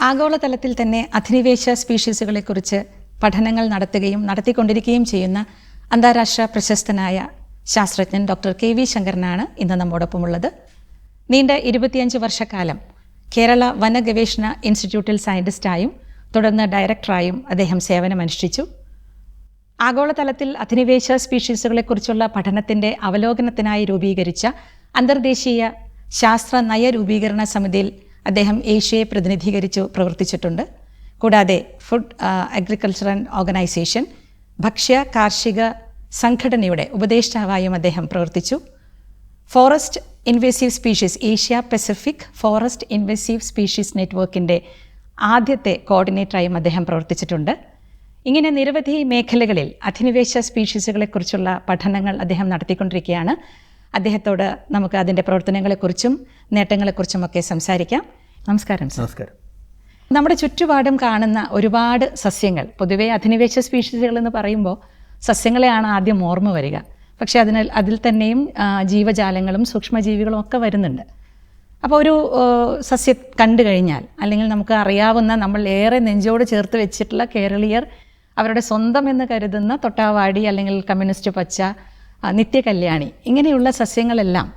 ആഗോളതലത്തിൽ തന്നെ അധിനിവേശ സ്പീഷീസുകളെക്കുറിച്ച് പഠനങ്ങൾ നടത്തിക്കൊണ്ടിരിക്കുകയും ചെയ്യുന്ന അന്താരാഷ്ട്ര പ്രശസ്തനായ ശാസ്ത്രജ്ഞൻ ഡോക്ടർ കെ വി ശങ്കരനാണ് ഇന്ന് നമ്മോടൊപ്പമുള്ളത്. നീണ്ട 25 വർഷക്കാലം കേരള വനഗവേഷണ ഇൻസ്റ്റിറ്റ്യൂട്ടിൽ സയൻറ്റിസ്റ്റായും തുടർന്ന് ഡയറക്ടറായും അദ്ദേഹം സേവനമനുഷ്ഠിച്ചു. ആഗോളതലത്തിൽ അധിനിവേശ സ്പീഷീസുകളെക്കുറിച്ചുള്ള പഠനത്തിൻ്റെ അവലോകനത്തിനായി രൂപീകരിച്ച അന്തർദേശീയ ശാസ്ത്ര നയരൂപീകരണ സമിതിയിൽ അദ്ദേഹം ഏഷ്യയെ പ്രതിനിധീകരിച്ചു പ്രവർത്തിച്ചിട്ടുണ്ട്. കൂടാതെ ഫുഡ് അഗ്രികൾച്ചറൽ ഓർഗനൈസേഷൻ ഭക്ഷ്യ കാർഷിക സംഘടനയുടെ ഉപദേഷ്ടാവായും അദ്ദേഹം പ്രവർത്തിച്ചു. Forest invasive species Asia Pacific forest invasive species നെറ്റ്വർക്കിൻ്റെ ആദ്യത്തെ കോർഡിനേറ്ററായും അദ്ദേഹം പ്രവർത്തിച്ചിട്ടുണ്ട്. ഇങ്ങനെ നിരവധി മേഖലകളിൽ അധിനിവേശ സ്പീഷീസുകളെക്കുറിച്ചുള്ള പഠനങ്ങൾ അദ്ദേഹം നടത്തിക്കൊണ്ടിരിക്കുകയാണ്. അദ്ദേഹത്തോട് നമുക്ക് അതിൻ്റെ പ്രവർത്തനങ്ങളെക്കുറിച്ചും നേട്ടങ്ങളെക്കുറിച്ചുമൊക്കെ സംസാരിക്കാം. നമസ്കാരം. നമസ്കാരം. നമ്മുടെ ചുറ്റുപാടും കാണുന്ന ഒരുപാട് സസ്യങ്ങൾ, പൊതുവേ അധിനിവേശ സ്പീഷീസുകൾ എന്ന് പറയുമ്പോൾ സസ്യങ്ങളെയാണ് ആദ്യം ഓർമ്മ വരിക. പക്ഷേ അതിൽ തന്നെയും ജീവജാലങ്ങളും സൂക്ഷ്മജീവികളും ഒക്കെ വരുന്നുണ്ട്. അപ്പോൾ ഒരു സസ്യം കണ്ടു കഴിഞ്ഞാൽ, അല്ലെങ്കിൽ നമുക്ക് അറിയാവുന്ന, നമ്മൾ ഏറെ നെഞ്ചോട് ചേർത്ത് വെച്ചിട്ടുള്ള കേരളീയർ അവരുടെ സ്വന്തം എന്ന് കരുതുന്ന തൊട്ടാവാടി അല്ലെങ്കിൽ കമ്മ്യൂണിസ്റ്റ് പച്ച, നിത്യകല്യാണി, ഇങ്ങനെയുള്ള സസ്യങ്ങളെല്ലാം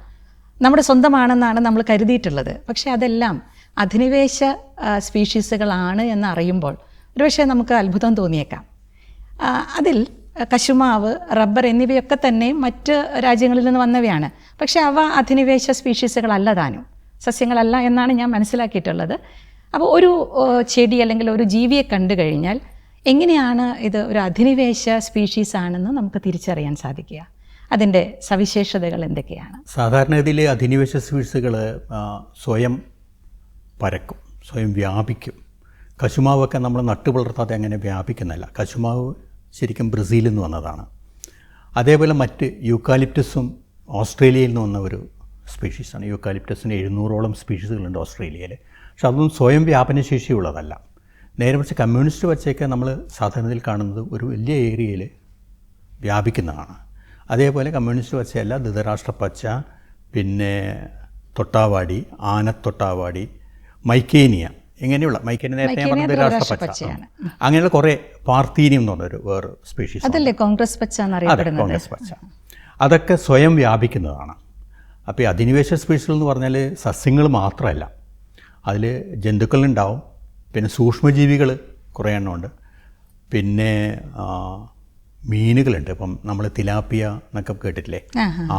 നമ്മുടെ സ്വന്തമാണെന്നാണ് നമ്മൾ കരുതിയിട്ടുള്ളത്. പക്ഷേ അതെല്ലാം അധിനിവേശ സ്പീഷീസുകളാണ് എന്ന് അറിയുമ്പോൾ ഒരുപക്ഷെ നമുക്ക് അത്ഭുതം തോന്നിയേക്കാം. അതിൽ കശുമാവ്, റബ്ബർ എന്നിവയൊക്കെ തന്നെ മറ്റ് രാജ്യങ്ങളിൽ നിന്ന് വന്നവയാണ്. പക്ഷേ അവ അധിനിവേശ സ്പീഷീസുകളല്ല താനും, സസ്യങ്ങളല്ല എന്നാണ് ഞാൻ മനസ്സിലാക്കിയിട്ടുള്ളത്. അപ്പോൾ ഒരു ചെടി അല്ലെങ്കിൽ ഒരു ജീവിയെ കണ്ടു കഴിഞ്ഞാൽ എങ്ങനെയാണ് ഇത് ഒരു അധിനിവേശ സ്പീഷീസ് ആണെന്ന് നമുക്ക് തിരിച്ചറിയാൻ സാധിക്കുക? അതിൻ്റെ സവിശേഷതകൾ എന്തൊക്കെയാണ്? സാധാരണഗതിയിൽ അധിനിവേശ സ്പീഷീസുകൾ സ്വയം പരക്കും, സ്വയം വ്യാപിക്കും. കശുമാവൊക്കെ നമ്മൾ നട്ടുപുലർത്താതെ അങ്ങനെ വ്യാപിക്കുന്നില്ല. കശുമാവ് ശരിക്കും ബ്രസീലിൽ നിന്ന് വന്നതാണ്. അതേപോലെ മറ്റ് യൂക്കാലിപ്റ്റസും ഓസ്ട്രേലിയയിൽ നിന്ന് വന്ന ഒരു സ്പീഷീസാണ്. യൂക്കാലിപ്റ്റസിന് 700ഓളം സ്പീഷീസുകളുണ്ട് ഓസ്ട്രേലിയയിൽ. പക്ഷെ അതൊന്നും സ്വയം വ്യാപനശേഷിയുള്ളതല്ല. നേരെ മറിച്ച് കമ്മ്യൂണിസ്റ്റ് പച്ചയൊക്കെ നമ്മൾ സാധാരണയിൽ കാണുന്നത് ഒരു വലിയ ഏരിയയിൽ വ്യാപിക്കുന്നതാണ്. അതേപോലെ കമ്മ്യൂണിസ്റ്റ് പച്ചയല്ല, ധൃതരാഷ്ട്ര പച്ച, പിന്നെ തൊട്ടാവാടി, ആനത്തൊട്ടാവാടി, മൈക്കേനിയ, ഇങ്ങനെയുള്ള മൈക്കേനിയ നേരത്തെ ഞാൻ പറഞ്ഞത് ധൃതരാഷ്ട്ര പച്ച, അങ്ങനെയുള്ള കുറേ പാർത്തീനിയം എന്ന് പറഞ്ഞൊരു വേറെ സ്പീഷീസ്, അതല്ലേ കോൺഗ്രസ് പച്ച എന്നറിയപ്പെടുന്നത്. കോൺഗ്രസ് പച്ച, അതൊക്കെ സ്വയം വ്യാപിക്കുന്നതാണ്. അപ്പോൾ ഈ അധിനിവേശ സ്പീഷീസുകൾ എന്ന് പറഞ്ഞാൽ സസ്യങ്ങൾ മാത്രമല്ല, അതിൽ ജന്തുക്കളുണ്ടാവും, പിന്നെ സൂക്ഷ്മജീവികൾ കുറേ എണ്ണമുണ്ട്, പിന്നെ മീനുകളുണ്ട്. ഇപ്പം നമ്മൾ തിലാപ്പിയ എന്നൊക്കെ കേട്ടിട്ടില്ലേ,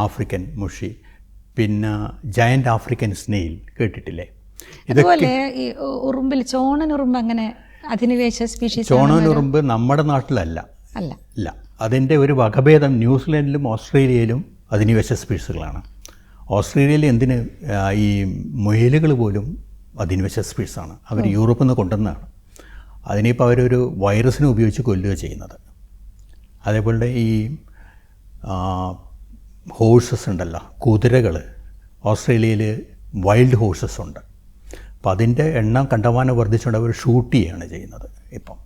ആഫ്രിക്കൻ മുഷി, പിന്നെ ജയൻ്റ് ആഫ്രിക്കൻ സ്നെയിൽ കേട്ടിട്ടില്ലേ? ഇതുപോലെ ഈ ഉറുമ്പിൽ ചോണനുറുമ്പ് അങ്ങനെ അധിനിവേശ സ്പീഷീസ്. ചോണനുറുമ്പ് നമ്മുടെ നാട്ടിലല്ല, അല്ല, അതിൻ്റെ ഒരു വകഭേദം ന്യൂസിലാൻഡിലും ഓസ്ട്രേലിയയിലും അധിനിവേശ സ്പീഷീസുകളാണ്. ഓസ്ട്രേലിയയിൽ എന്തിന് ഈ മുയലുകൾ പോലും അധിനിവേശ സ്പീഷീസാണ്. അവർ യൂറോപ്പിൽ നിന്ന് കൊണ്ടുവന്നതാണ്. അതിനിപ്പോൾ അവരൊരു വൈറസിനെ ഉപയോഗിച്ച് കൊല്ലുക ചെയ്യുന്നത്. അതേപോലെ ഈ ഹോഴ്സസ് ഉണ്ടല്ലോ, കുതിരകൾ, ഓസ്ട്രേലിയയിൽ വൈൽഡ് ഹോഴ്സസ് ഉണ്ട്. അപ്പോൾ അതിൻ്റെ എണ്ണം കണ്ടമാനം വർദ്ധിച്ചുകൊണ്ട് അവർ ഷൂട്ട് ചെയ്യുകയാണ് ചെയ്യുന്നത് ഇപ്പം.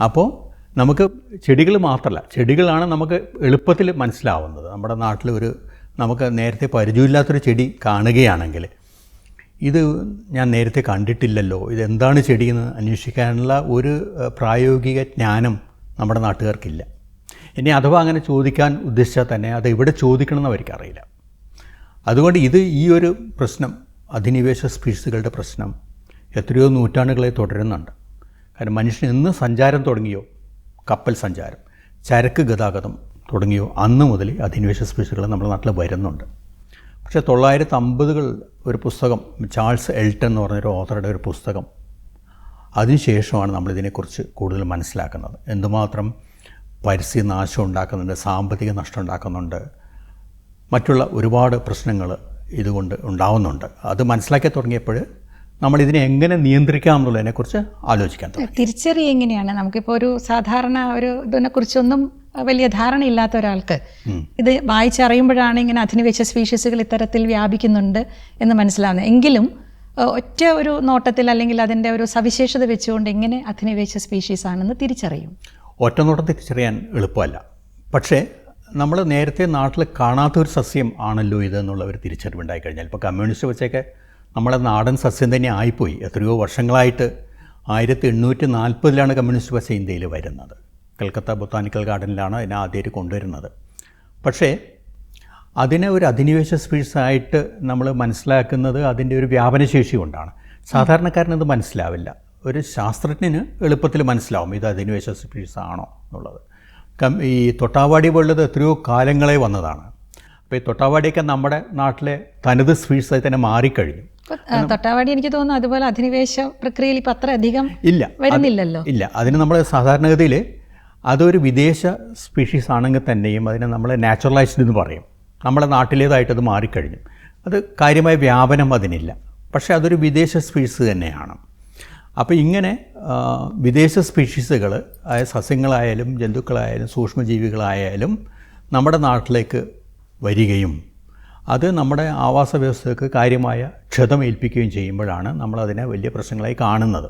അപ്പോൾ നമുക്ക് ചെടികൾ മാത്രമല്ല, ചെടികളാണ് നമുക്ക് എളുപ്പത്തിൽ മനസ്സിലാവുന്നത്. നമ്മുടെ നാട്ടിൽ നമുക്ക് നേരത്തെ പരിചയമില്ലാത്തൊരു ചെടി കാണുകയാണെങ്കിൽ ഇത് ഞാൻ നേരത്തെ കണ്ടിട്ടില്ലല്ലോ, ഇതെന്താണ് ചെടിയെന്ന് അന്വേഷിക്കാനുള്ള ഒരു പ്രായോഗിക ജ്ഞാനം നമ്മുടെ നാട്ടുകാർക്കില്ല. ഇനി അഥവാ അങ്ങനെ ചോദിക്കാൻ ഉദ്ദേശിച്ചാൽ തന്നെ അത് എവിടെ ചോദിക്കണമെന്ന് അവർക്കറിയില്ല. അതുകൊണ്ട് ഈ ഒരു പ്രശ്നം, അധിനിവേശ സ്പീഷീസുകളുടെ പ്രശ്നം എത്രയോ നൂറ്റാണ്ടുകളെ തുടരുന്നുണ്ട്. കാരണം മനുഷ്യൻ എന്ന് സഞ്ചാരം തുടങ്ങിയോ, കപ്പൽ സഞ്ചാരം, ചരക്ക് ഗതാഗതം തുടങ്ങിയോ, അന്ന് മുതൽ അധിനിവേശ സ്പീഷീസുകൾ നമ്മുടെ നാട്ടിൽ വരുന്നുണ്ട്. പക്ഷേ 1950 ഒരു പുസ്തകം, ചാൾസ് എൽട്ടൺ എന്ന് പറഞ്ഞൊരു ഓഥറുടെ ഒരു പുസ്തകം, അതിനുശേഷമാണ് നമ്മളിതിനെക്കുറിച്ച് കൂടുതൽ മനസ്സിലാക്കുന്നത്. എന്തുമാത്രം പരിസ്ഥിതി നാശം ഉണ്ടാക്കുന്നുണ്ട്, സാമ്പത്തിക നഷ്ടം ഉണ്ടാക്കുന്നുണ്ട്, മറ്റുള്ള ഒരുപാട് പ്രശ്നങ്ങൾ ഇതുകൊണ്ട് ഉണ്ടാവുന്നുണ്ട്. അത് മനസ്സിലാക്കി തുടങ്ങിയപ്പോൾ നമ്മളിതിനെ എങ്ങനെ നിയന്ത്രിക്കാം എന്നുള്ളതിനെക്കുറിച്ച് ആലോചിക്കാൻ തുടങ്ങി. തിരിച്ചറിയുക എങ്ങനെയാണ്? നമുക്കിപ്പോൾ ഒരു സാധാരണ ഇതിനെക്കുറിച്ചൊന്നും വലിയ ധാരണയില്ലാത്ത ഒരാൾക്ക് ഇത് വായിച്ചറിയുമ്പോഴാണ് ഇങ്ങനെ അധിനിവേശ സ്പീഷീസുകൾ ഇത്തരത്തിൽ വ്യാപിക്കുന്നുണ്ട് എന്ന് മനസ്സിലാവുന്നത്. എങ്കിലും ഒറ്റ ഒരു നോട്ടത്തിൽ അല്ലെങ്കിൽ അതിൻ്റെ ഒരു സവിശേഷത വെച്ചുകൊണ്ട് എങ്ങനെ അധിനിവേശ സ്പീഷീസ് ആണെന്ന് തിരിച്ചറിയും? ഒറ്റ നോട്ടം തിരിച്ചറിയാൻ എളുപ്പമല്ല. പക്ഷേ നമ്മൾ നേരത്തെ നാട്ടിൽ കാണാത്തൊരു സസ്യം ആണല്ലോ ഇതെന്നുള്ള ഒരു തിരിച്ചറിവുണ്ടായി കഴിഞ്ഞാൽ, ഇപ്പോൾ കമ്മ്യൂണിസ്റ്റ് വെച്ചൊക്കെ നമ്മളെ നാടൻ സസ്യം തന്നെ ആയിപ്പോയി. എത്രയോ വർഷങ്ങളായിട്ട് 1840 കമ്മ്യൂണിസ്റ്റ് പച്ച ഇന്ത്യയിൽ വരുന്നത്. കൽക്കത്ത ബൊട്ടാനിക്കൽ ഗാർഡനിലാണ് അതിനെ ആദ്യമായിട്ട് കൊണ്ടുവരുന്നത്. പക്ഷേ അതിനെ ഒരു അധിനിവേശ സ്പീഷീസായിട്ട് നമ്മൾ മനസ്സിലാക്കുന്നത് അതിൻ്റെ ഒരു വ്യാപനശേഷി കൊണ്ടാണ്. സാധാരണക്കാരനത് മനസ്സിലാവില്ല. ഒരു ശാസ്ത്രജ്ഞന് എളുപ്പത്തിൽ മനസ്സിലാവും ഇത് അധിനിവേശ സ്പീഷീസ് ആണോ എന്നുള്ളത്. ഈ തൊട്ടാവാടി പോലുള്ളത് എത്രയോ കാലങ്ങളെ വന്നതാണ്. അപ്പോൾ ഈ തൊട്ടാവാടിയൊക്കെ നമ്മുടെ നാട്ടിലെ തനത് സ്പീഷീസായി തന്നെ മാറിക്കഴിഞ്ഞു. തൊട്ടാവാടി എനിക്ക് തോന്നുന്നു അതുപോലെ അധിനിവേശ പ്രക്രിയയിൽ ഇപ്പം അത്ര അധികം വരുന്നില്ലല്ലോ. ഇല്ല, അതിന് നമ്മൾ സാധാരണഗതിയിൽ അതൊരു വിദേശ സ്പീഷീസ് ആണെങ്കിൽ തന്നെയും അതിനെ നമ്മൾ നാച്ചുറലൈസ്ഡ് എന്ന് പറയും. നമ്മുടെ നാട്ടിലേതായിട്ടത് മാറിക്കഴിഞ്ഞു. അത് കാര്യമായ വ്യാപനം അതിനില്ല. പക്ഷേ അതൊരു വിദേശ സ്പീഷീസ് തന്നെയാണ്. അപ്പോൾ ഇങ്ങനെ വിദേശ സ്പീഷീസുകൾ സസ്യങ്ങളായാലും ജന്തുക്കളായാലും സൂക്ഷ്മജീവികളായാലും നമ്മുടെ നാട്ടിലേക്ക് വരികയും അത് നമ്മുടെ ആവാസ വ്യവസ്ഥയ്ക്ക് കാര്യമായ ക്ഷതമേൽപ്പിക്കുകയും ചെയ്യുമ്പോഴാണ് നമ്മളതിനെ വലിയ പ്രശ്നങ്ങളായി കാണുന്നത്.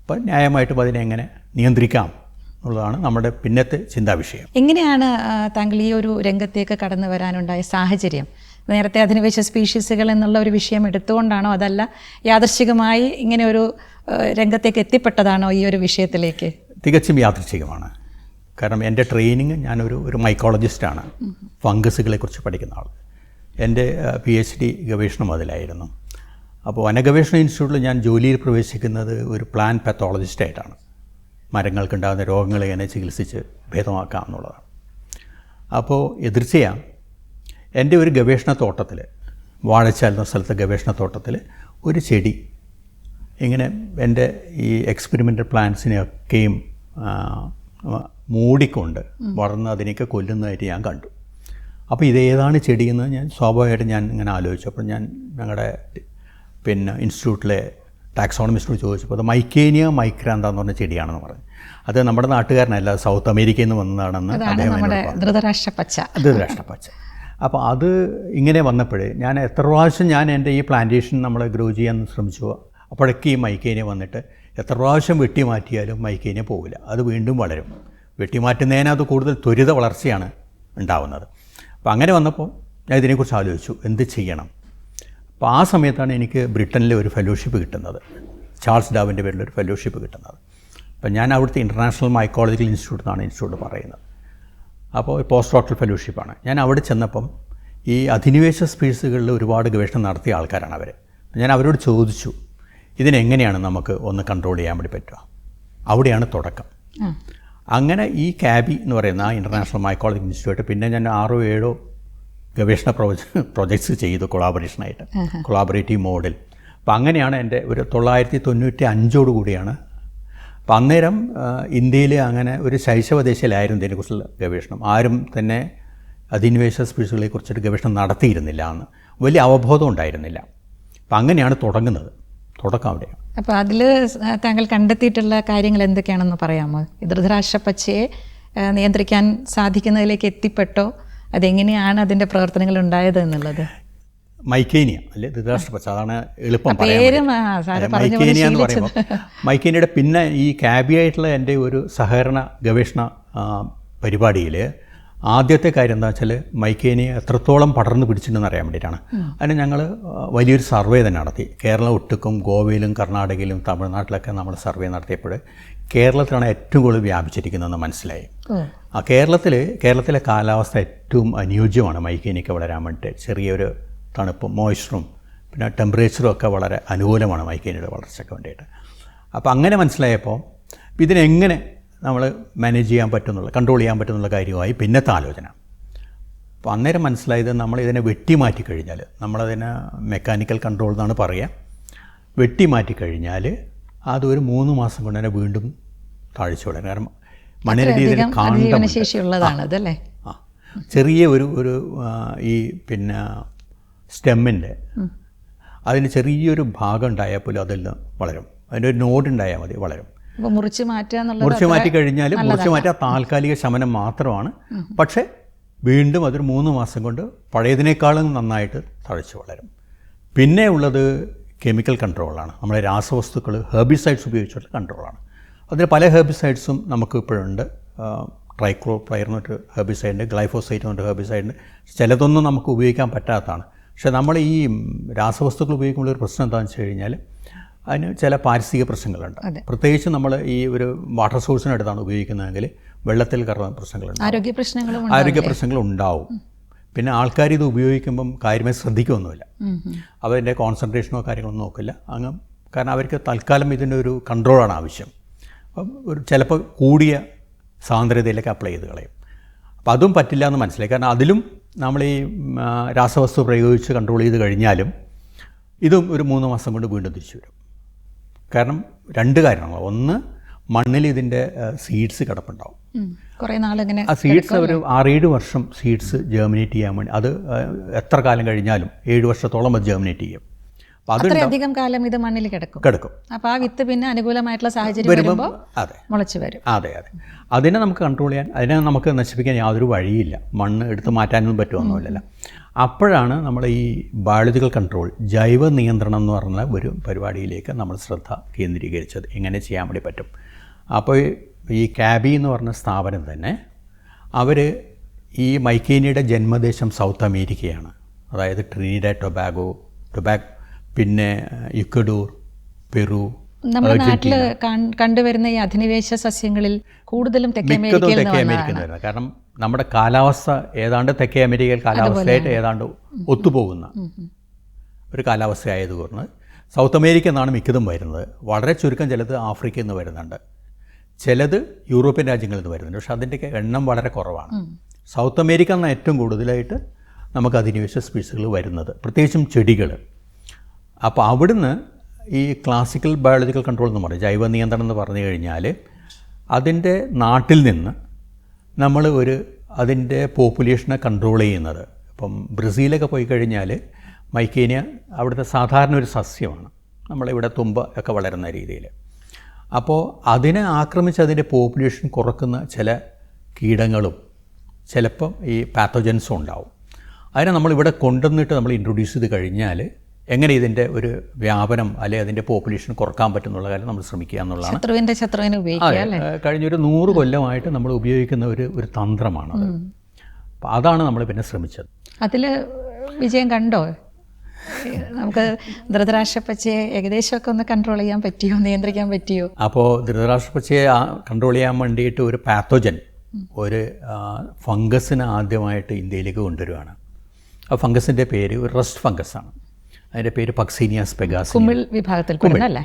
അപ്പോൾ ന്യായമായിട്ടും അതിനെ എങ്ങനെ നിയന്ത്രിക്കാം എന്നുള്ളതാണ് നമ്മുടെ പിന്നത്തെ ചിന്താവിഷയം. എങ്ങനെയാണ് താങ്കൾ ഈ ഒരു രംഗത്തേക്ക് കടന്നു വരാനുണ്ടായ സാഹചര്യം? നേരത്തെ അധിനിവേശ സ്പീഷീസുകൾ എന്നുള്ള ഒരു വിഷയം എടുത്തുകൊണ്ടാണോ, അതല്ല യാദൃശ്ചികമായി ഇങ്ങനെ ഒരു രംഗത്തേക്ക് എത്തിപ്പെട്ടതാണോ ഈ ഒരു വിഷയത്തിലേക്ക്? തികച്ചും യാദൃശ്ചികമാണ്. കാരണം എൻ്റെ ട്രെയിനിങ് ഞാനൊരു മൈക്കോളജിസ്റ്റാണ്. ഫംഗസുകളെക്കുറിച്ച് പഠിക്കുന്ന ആൾ. എൻ്റെ PhD ഗവേഷണം അതിലായിരുന്നു. അപ്പോൾ വനഗവേഷണ ഇൻസ്റ്റിറ്റ്യൂട്ടിൽ ഞാൻ ജോലിയിൽ പ്രവേശിക്കുന്നത് ഒരു പ്ലാന്റ് പാത്തോളജിസ്റ്റായിട്ടാണ്. മരങ്ങൾക്കുണ്ടാകുന്ന രോഗങ്ങളെ എങ്ങനെ ചികിത്സിച്ച് ഭേദമാക്കാം എന്നുള്ളതാണ്. അപ്പോൾ എതിർച്ചയാ എൻ്റെ ഒരു ഗവേഷണ തോട്ടത്തിൽ, വാഴച്ചാൽ എന്ന സ്ഥലത്തെ ഗവേഷണ തോട്ടത്തിൽ ഒരു ചെടി ഇങ്ങനെ എൻ്റെ ഈ എക്സ്പെരിമെൻ്റൽ പ്ലാന്റ്സിനെയൊക്കെയും മൂടിക്കൊണ്ട് വളർന്ന് അതിനെയൊക്കെ കൊല്ലുന്നതായിട്ട് ഞാൻ കണ്ടു. അപ്പോൾ ഇതേതാണ് ചെടിയെന്ന് ഞാൻ സ്വാഭാവികമായിട്ട് ഞാൻ ഇങ്ങനെ ആലോചിച്ചു. അപ്പോൾ ഞാൻ ഞങ്ങളുടെ ഇൻസ്റ്റിറ്റ്യൂട്ടിലെ ടാക്സോണമിസ്റ്റിനോട് ചോദിച്ചപ്പോൾ അത് മൈക്കേനിയ മൈക്രാന്ത എന്ന് പറഞ്ഞ ചെടിയാണെന്ന് പറഞ്ഞു. അത് നമ്മുടെ നാട്ടുകാരനല്ല, സൗത്ത് അമേരിക്കയിൽ നിന്ന് വന്നതാണെന്ന് അദ്ദേഹം എന്നോട് പറഞ്ഞു. ധൃതരാഷ്ട്രപ്പച്ച. അപ്പോൾ അത് ഇങ്ങനെ വന്നപ്പോഴേ ഞാൻ എത്ര പ്രാവശ്യം ഞാൻ എൻ്റെ ഈ പ്ലാന്റേഷൻ നമ്മൾ ഗ്രോ ചെയ്യാൻ ശ്രമിച്ചു. അപ്പോഴൊക്കെ ഈ മൈക്കേനിയ വന്നിട്ട് എത്ര പ്രാവശ്യം വെട്ടിമാറ്റിയാലും മൈക്കേനിയ പോവില്ല, അത് വീണ്ടും വളരും. വെട്ടിമാറ്റുന്നതിനകത്ത് കൂടുതൽ ത്വരിത വളർച്ചയാണ് ഉണ്ടാവുന്നത്. അപ്പോൾ അങ്ങനെ വന്നപ്പോൾ ഞാൻ ഇതിനെക്കുറിച്ച് ആലോചിച്ചു എന്ത് ചെയ്യണം. അപ്പോൾ ആ സമയത്താണ് എനിക്ക് ബ്രിട്ടനിലെ ഒരു ഫെലോഷിപ്പ് കിട്ടുന്നത്, ചാൾസ് ഡാർവിൻ്റെ പേരിലൊരു ഫെലോഷിപ്പ് കിട്ടുന്നത്. അപ്പം ഞാൻ അവിടുത്തെ ഇൻ്റർനാഷണൽ മൈക്കോളജിക്കൽ ഇൻസ്റ്റിറ്റ്യൂട്ട് എന്നാണ് ഇൻസ്റ്റിറ്റ്യൂട്ട് പറയുന്നത്. അപ്പോൾ പോസ്റ്റ് ഡോക്ടറൽ ഫെലോഷിപ്പാണ്. ഞാൻ അവിടെ ചെന്നപ്പം ഈ അധിനിവേശ സ്പീഷീസുകളിൽ ഒരുപാട് ഗവേഷണം നടത്തിയ ആൾക്കാരാണ് അവർ. ഞാൻ അവരോട് ചോദിച്ചു ഇതിനെങ്ങനെയാണ് നമുക്ക് ഒന്ന് കൺട്രോൾ ചെയ്യാൻ വേണ്ടി പറ്റുക. അവിടെയാണ് തുടക്കം. അങ്ങനെ ഈ കാബി എന്ന് പറയുന്ന ആ ഇൻ്റർനാഷണൽ മൈക്കോളജിക്കൽ ഇൻസ്റ്റിറ്റ്യൂട്ട് പിന്നെ ഞാൻ 6-7 ഗവേഷണ പ്രോജക്ട്സ് ചെയ്തു കൊളാബറേഷനായിട്ട്, കൊളാബറേറ്റീവ് മോഡൽ. അപ്പോൾ അങ്ങനെയാണ് എൻ്റെ ഒരു 1995 കൂടിയാണ്. അപ്പം അന്നേരം ഇന്ത്യയിൽ അങ്ങനെ ഒരു ശൈശവദേശയിലായിരുന്നു ഇതിനെക്കുറിച്ചുള്ള ഗവേഷണം. ആരും തന്നെ അധിനിവേശ സ്പീഷീസുകളെ കുറിച്ചിട്ട് ഗവേഷണം നടത്തിയിരുന്നില്ല, എന്ന് വലിയ അവബോധം ഉണ്ടായിരുന്നില്ല. അപ്പം അങ്ങനെയാണ് തുടങ്ങുന്നത്, തുടക്കം അവിടെയാണ്. അപ്പോൾ അതിൽ താങ്കൾ കണ്ടെത്തിയിട്ടുള്ള കാര്യങ്ങൾ എന്തൊക്കെയാണെന്ന് പറയാമോ? ധൃതരാഷ്ട്രപ്പച്ചയെ നിയന്ത്രിക്കാൻ സാധിക്കുന്നതിലേക്ക് എത്തിപ്പെട്ടോ, അതെങ്ങനെയാണ് അതിൻ്റെ പ്രവർത്തനങ്ങൾ ഉണ്ടായത് എന്നുള്ളത്? മൈക്കേനിയ അല്ലെ ധൃതരാഷ്ട്രപ്പച്ച, അതാണ് എളുപ്പം പറയാൻ. മൈക്കേനിയ എന്ന് പറയുമ്പോൾ മൈക്കേനിയുടെ പിന്നെ ഈ കാബിയായിട്ടുള്ള എൻ്റെ ഒരു സഹകരണ ഗവേഷണ പരിപാടിയിൽ ആദ്യത്തെ കാര്യം എന്താ വെച്ചാൽ മൈക്കേനിയ എത്രത്തോളം പടർന്നു പിടിച്ചിട്ടുണ്ടെന്ന് അറിയാൻ വേണ്ടിയിട്ടാണ്. അതിന് ഞങ്ങൾ വലിയൊരു സർവേ തന്നെ നടത്തി. കേരളം ഒട്ടുക്കും ഗോവയിലും കർണാടകയിലും തമിഴ്നാട്ടിലൊക്കെ നമ്മൾ സർവേ നടത്തിയപ്പോൾ കേരളത്തിലാണ് ഏറ്റവും കൂടുതൽ വ്യാപിച്ചിരിക്കുന്നതെന്ന് മനസ്സിലായി. കേരളത്തിലെ കാലാവസ്ഥ ഏറ്റവും അനുയോജ്യമാണ് മൈക്കേനിയൊക്കെ വളരാൻ വേണ്ടിയിട്ട്. ചെറിയൊരു തണുപ്പും മോയ്സ്ചറും പിന്നെ ടെമ്പറേച്ചറും ഒക്കെ വളരെ അനുകൂലമാണ് മൈക്കേനിയുടെ വളർച്ചയ്ക്ക് വേണ്ടിയിട്ട്. അപ്പോൾ അങ്ങനെ മനസ്സിലായപ്പോൾ ഇതിനെങ്ങനെ നമ്മൾ മാനേജ് ചെയ്യാൻ പറ്റുന്നുള്ള, കൺട്രോൾ ചെയ്യാൻ പറ്റുന്നുള്ള കാര്യമായി പിന്നത്തെ ആലോചന. അപ്പോൾ അന്നേരം മനസ്സിലായത് നമ്മൾ ഇതിനെ വെട്ടിമാറ്റി കഴിഞ്ഞാൽ, നമ്മളതിനെ മെക്കാനിക്കൽ കൺട്രോൾ എന്നാണ് പറയുക, വെട്ടിമാറ്റി കഴിഞ്ഞാൽ അതൊരു 3 മാസം കൊണ്ട് തന്നെ വീണ്ടും താഴ്ച വിടാൻ. കാരണം മണ്ണിനടി ഇതിന് കാണ്ഡമുള്ളതാണ്. ചെറിയ ഒരു ഈ പിന്നെ സ്റ്റെമ്മിൻ്റെ അതിന് ചെറിയൊരു ഭാഗം ഉണ്ടായാൽ പോലും അതിൽ നിന്ന് വളരും. അതിൻ്റെ ഒരു നോഡ് ഉണ്ടായാൽ മതി, വളരും. മുറിച്ച് മാറ്റി കഴിഞ്ഞാൽ മുറിച്ച് മാറ്റാൻ താൽക്കാലിക ശമനം മാത്രമാണ്. പക്ഷേ വീണ്ടും അതൊരു 3 മാസം കൊണ്ട് പഴയതിനേക്കാളും നന്നായിട്ട് തഴച്ച് വളരും. പിന്നെ ഉള്ളത് കെമിക്കൽ കൺട്രോളാണ്. നമ്മുടെ രാസവസ്തുക്കൾ, ഹെർബിസൈഡ്സ് ഉപയോഗിച്ചിട്ടുള്ള കൺട്രോളാണ്. അതിൽ പല ഹെർബിസൈഡ്സും നമുക്ക് ഇപ്പോഴുണ്ട്. ട്രൈക്ലോപ്രൈർ എന്നൊരു ഹെർബിസൈഡുണ്ട്, ഗ്ലൈഫോസൈറ്റ് എന്നൊരു ഹെർബിസൈഡുണ്ട്. ചിലതൊന്നും നമുക്ക് ഉപയോഗിക്കാൻ പറ്റാത്തതാണ്. പക്ഷേ നമ്മൾ ഈ രാസവസ്തുക്കൾ ഉപയോഗിക്കുമ്പോൾ ഒരു പ്രശ്നം എന്താണെന്ന് വെച്ച് കഴിഞ്ഞാൽ അതിന് ചില പാരിസ്ഥിതിക പ്രശ്നങ്ങളുണ്ട്. പ്രത്യേകിച്ച് നമ്മൾ ഈ ഒരു വാട്ടർ സോഴ്സിനടുത്താണ് ഉപയോഗിക്കുന്നതെങ്കിൽ വെള്ളത്തിൽ കയറുന്ന പ്രശ്നങ്ങളുണ്ട്, ആരോഗ്യ പ്രശ്നങ്ങളുണ്ടാവും. പിന്നെ ആൾക്കാർ ഇത് ഉപയോഗിക്കുമ്പം കാര്യമായി ശ്രദ്ധിക്കുകയൊന്നുമില്ല, അവരുടെ കോൺസെൻട്രേഷനോ കാര്യങ്ങളൊന്നും നോക്കില്ല അങ്ങ്. കാരണം അവർക്ക് തൽക്കാലം ഇതിൻ്റെ ഒരു കൺട്രോളാണ് ആവശ്യം. അപ്പം ചിലപ്പോൾ കൂടിയ സാന്ദ്രതയിലേക്ക് അപ്ലൈ ചെയ്ത് കളയും. അപ്പോൾ അതും പറ്റില്ല എന്ന് മനസ്സിലായി. കാരണം അതിലും നമ്മൾ ഈ രാസവസ്തു പ്രയോഗിച്ച് കൺട്രോൾ ചെയ്ത് കഴിഞ്ഞാലും ഇതും ഒരു 3 മാസം കൊണ്ട് വീണ്ടും തിരിച്ചു വരും. കാരണം 2 കാരണങ്ങൾ. ഒന്ന്, മണ്ണിൽ ഇതിൻ്റെ സീഡ്സ് കിടപ്പുണ്ടാവും. കുറേ നാളിങ്ങനെ ആ സീഡ്സ് ഒരു 6-7 വർഷം സീഡ്സ് ജേർമിനേറ്റ് ചെയ്യാൻ വേണ്ടി, അത് എത്ര കാലം കഴിഞ്ഞാലും 7 വർഷത്തോളം അത് ജേർമിനേറ്റ് ചെയ്യും. അത്രയധികം കാലം ഇത് മണ്ണിൽ കിടക്കും. അപ്പോൾ ആ വിത്ത് പിന്നെ അനുകൂലമായിട്ടുള്ള സാഹചര്യം വരുമ്പോൾ മുളച്ച് വരും. അതെ. അതിനെ നമുക്ക് കൺട്രോൾ ചെയ്യാൻ, അതിനെ നമുക്ക് നശിപ്പിക്കാൻ യാതൊരു വഴിയില്ല. മണ്ണ് എടുത്ത് മാറ്റാനൊന്നും പറ്റുമൊന്നുമില്ലല്ലോ. അപ്പോഴാണ് നമ്മൾ ഈ ബയോളജിക്കൽ കൺട്രോൾ, ജൈവ നിയന്ത്രണം എന്ന് പറഞ്ഞ ഒരു പരിപാടിയിലേക്ക് നമ്മൾ ശ്രദ്ധ കേന്ദ്രീകരിച്ചത്. എങ്ങനെ ചെയ്യാൻ വേണ്ടി പറ്റും. അപ്പോൾ ഈ കാബി എന്ന് പറഞ്ഞ സ്ഥാപനം തന്നെ, അവർ ഈ മൈക്കേനിയുടെ ജന്മദേശം സൗത്ത് അമേരിക്കയാണ്. അതായത് ട്രിനിഡാഡ് ടൊബാഗോ, പിന്നെ ഇക്വഡോർ, പെറു. നമ്മുടെ നാട്ടിൽ കണ്ടുവരുന്ന ഈ അധിനിവേശ സസ്യങ്ങളിൽ കൂടുതലും തെക്കേ അമേരിക്കയിൽ, കാരണം നമ്മുടെ കാലാവസ്ഥ ഏതാണ്ട് തെക്കേ അമേരിക്കയിൽ കാലാവസ്ഥയായിട്ട് ഏതാണ്ട് ഒത്തുപോകുന്ന ഒരു കാലാവസ്ഥ ആയതുകൊണ്ട് സൗത്ത് അമേരിക്ക നിന്നാണ് മിക്കതും വരുന്നത്. വളരെ ചുരുക്കം ചിലത് ആഫ്രിക്കയിൽ നിന്ന് വരുന്നുണ്ട്, ചിലത് യൂറോപ്യൻ രാജ്യങ്ങളിൽ നിന്ന് വരുന്നുണ്ട്. പക്ഷേ അതിൻ്റെയൊക്കെ എണ്ണം വളരെ കുറവാണ്. സൗത്ത് അമേരിക്ക എന്നാണ് ഏറ്റവും കൂടുതലായിട്ട് നമുക്ക് അധിനിവേശ സ്പീഷീസുകൾ വരുന്നത്, പ്രത്യേകിച്ചും ചെടികൾ. അപ്പോൾ അവിടുന്ന് ഈ ക്ലാസിക്കൽ ബയോളജിക്കൽ കൺട്രോൾ എന്ന് പറയും, ജൈവ നിയന്ത്രണം എന്ന് പറഞ്ഞു കഴിഞ്ഞാൽ, അതിൻ്റെ നാട്ടിൽ നിന്ന് നമ്മൾ അതിൻ്റെ പോപ്പുലേഷനെ കൺട്രോൾ ചെയ്യുന്നത്. ഇപ്പം ബ്രസീലൊക്കെ പോയി കഴിഞ്ഞാൽ മൈക്കേനിയ അവിടുത്തെ സാധാരണ ഒരു സസ്യമാണ്, നമ്മളിവിടെ തുമ്പ ഒക്കെ വളരുന്ന രീതിയിൽ. അപ്പോൾ അതിനെ ആക്രമിച്ച് അതിൻ്റെ പോപ്പുലേഷൻ കുറക്കുന്ന ചില കീടങ്ങളും ചിലപ്പം ഈ പാത്തോജൻസും ഉണ്ടാവും. അതിനെ നമ്മളിവിടെ കൊണ്ടുവന്നിട്ട് നമ്മൾ ഇൻട്രൊഡ്യൂസ് ചെയ്ത് കഴിഞ്ഞാൽ എങ്ങനെ ഇതിൻ്റെ ഒരു വ്യാപനം അല്ലെങ്കിൽ അതിൻ്റെ പോപ്പുലേഷൻ കുറക്കാൻ പറ്റുന്നുള്ള കാര്യം നമ്മൾ ശ്രമിക്കുക എന്നുള്ളതാണ്. കഴിഞ്ഞൊരു 100 കൊല്ലമായിട്ട് നമ്മൾ ഉപയോഗിക്കുന്ന ഒരു തന്ത്രമാണത്. അപ്പം അതാണ് നമ്മൾ പിന്നെ ശ്രമിച്ചത്. അതിൽ വിജയം കണ്ടോ? നമുക്ക് ധൃതരാഷ്ട്രപ്പച്ചയെ ഏകദേശമൊക്കെ ഒന്ന് കൺട്രോൾ ചെയ്യാൻ പറ്റിയോ, നിയന്ത്രിക്കാൻ പറ്റിയോ? അപ്പോൾ ധൃതരാഷ്ട്രപ്പച്ചയെ കൺട്രോൾ ചെയ്യാൻ വേണ്ടിയിട്ട് ഒരു പാത്തോജൻ, ഒരു ഫംഗസിനെ ആദ്യമായിട്ട് ഇന്ത്യയിലേക്ക് കൊണ്ടുവരികയാണ്. ആ ഫംഗസിൻ്റെ പേര് ഒരു റസ്റ്റ് ഫംഗസാണ്. അതിൻ്റെ പേര് പക്സീനിയ സ്പെഗാസിനി, കുമിൾ വിഭാഗത്തിൽപ്പെടുന്നല്ലേ?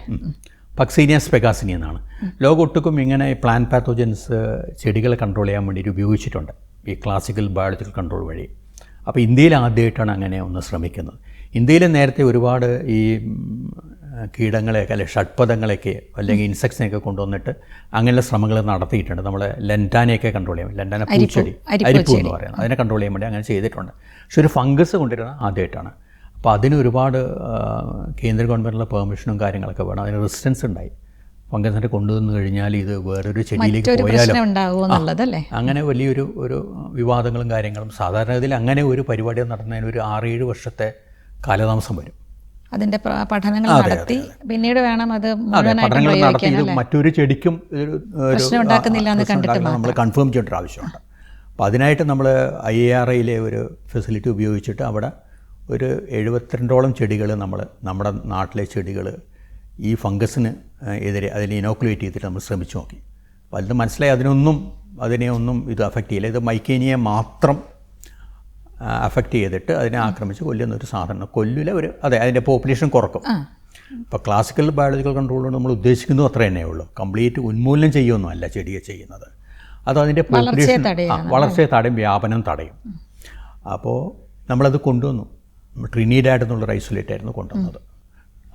പക്സീനിയ സ്പെഗാസിനി എന്നാണ്. ലോകമൊട്ടുക്കും ഇങ്ങനെ പ്ലാൻ പാത്തോജൻസ് ചെടികളെ കൺട്രോൾ ചെയ്യാൻ വേണ്ടി ഉപയോഗിച്ചിട്ടുണ്ട് ഈ ക്ലാസിക്കൽ ബയോളജിക്കൽ കൺട്രോൾ വഴി. അപ്പോൾ ഇന്ത്യയിൽ ആദ്യമായിട്ടാണ് അങ്ങനെ ഒന്ന് ശ്രമിക്കുന്നത്. ഇന്ത്യയിൽ നേരത്തെ ഒരുപാട് ഈ കീടങ്ങളെയൊക്കെ അല്ലെങ്കിൽ ഷഡ്പദങ്ങളെയൊക്കെ അല്ലെങ്കിൽ ഇൻസെക്ട്സിനെയൊക്കെ കൊണ്ടുവന്നിട്ട് അങ്ങനെയുള്ള ശ്രമങ്ങൾ നടത്തിയിട്ടുണ്ട്. നമ്മൾ ലെൻറ്റാനെയൊക്കെ കൺട്രോൾ ചെയ്യാൻ, ലെൻറ്റാന പൂച്ചെടി, അരിപ്പൂ എന്ന് പറയുന്നത്, അതിനെ കൺട്രോൾ ചെയ്യാൻ വേണ്ടി അങ്ങനെ ചെയ്തിട്ടുണ്ട്. പക്ഷെ ഒരു ഫംഗസ് കൊണ്ടുവരുന്നത് ആദ്യമായിട്ടാണ്. അപ്പോൾ അതിന് ഒരുപാട് കേന്ദ്ര ഗവൺമെൻറ്റിലുള്ള പെർമിഷനും കാര്യങ്ങളൊക്കെ വേണം. അതിന് റെസിസ്റ്റൻസ് ഉണ്ടായി. ഫംഗസിനെ കൊണ്ടുവന്നു കഴിഞ്ഞാൽ ഇത് വേറൊരു ചെടിയിലേക്ക് പോയാലും അങ്ങനെ വലിയൊരു വിവാദങ്ങളും കാര്യങ്ങളും. സാധാരണഗതിയിൽ അങ്ങനെ ഒരു പരിപാടി നടത്തുന്നതിന് ഒരു 6-7 വർഷത്തെ കാലതാമസം വരും. അതിൻ്റെ പഠനങ്ങൾ നടത്തി പിന്നീട് വേണം അത് പഠനങ്ങൾ നടത്തി ഇത് മറ്റൊരു ചെടിക്കും നമ്മൾ കൺഫേം ചെയ്യേണ്ട ആവശ്യമുണ്ട്. അപ്പോൾ അതിനായിട്ട് നമ്മൾ IARAയിലെ ഒരു ഫെസിലിറ്റി ഉപയോഗിച്ചിട്ട് അവിടെ ഒരു 72ഓളം ചെടികൾ നമ്മുടെ നാട്ടിലെ ചെടികൾ ഈ ഫംഗസിന് എതിരെ അതിനെ ഇനോക്കുലേറ്റ് ചെയ്തിട്ട് നമ്മൾ ശ്രമിച്ചു നോക്കി. അപ്പോൾ അതിന് മനസ്സിലായി അതിനെയൊന്നും ഇത് അഫക്റ്റ് ചെയ്യില്ല. ഇത് മൈക്കേനിയെ മാത്രം അഫക്റ്റ് ചെയ്തിട്ട് അതിനെ ആക്രമിച്ച് കൊല്ലുന്നൊരു സാധനം കൊല്ലില്ല. അതിൻ്റെ പോപ്പുലേഷൻ കുറക്കും. ഇപ്പോൾ ക്ലാസിക്കൽ ബയോളജിക്കൽ കൺട്രോൾ കൊണ്ട് നമ്മൾ ഉദ്ദേശിക്കുന്നത് അത്ര തന്നെ ഉള്ളൂ. കംപ്ലീറ്റ് ഉന്മൂലനം ചെയ്യുമൊന്നുമല്ല ചെടിയെ ചെയ്യുന്നത്. അത് അതിൻ്റെ പോപ്പുലേഷൻ വളർച്ചയെ തടയും, വ്യാപനം തടയും. അപ്പോൾ നമ്മളത് കൊണ്ടുവന്നു. ട്രിനിഡാഡ് എന്നുള്ളൊരു ഐസൊലേറ്റ് ആയിരുന്നു കൊണ്ടുവന്നത്.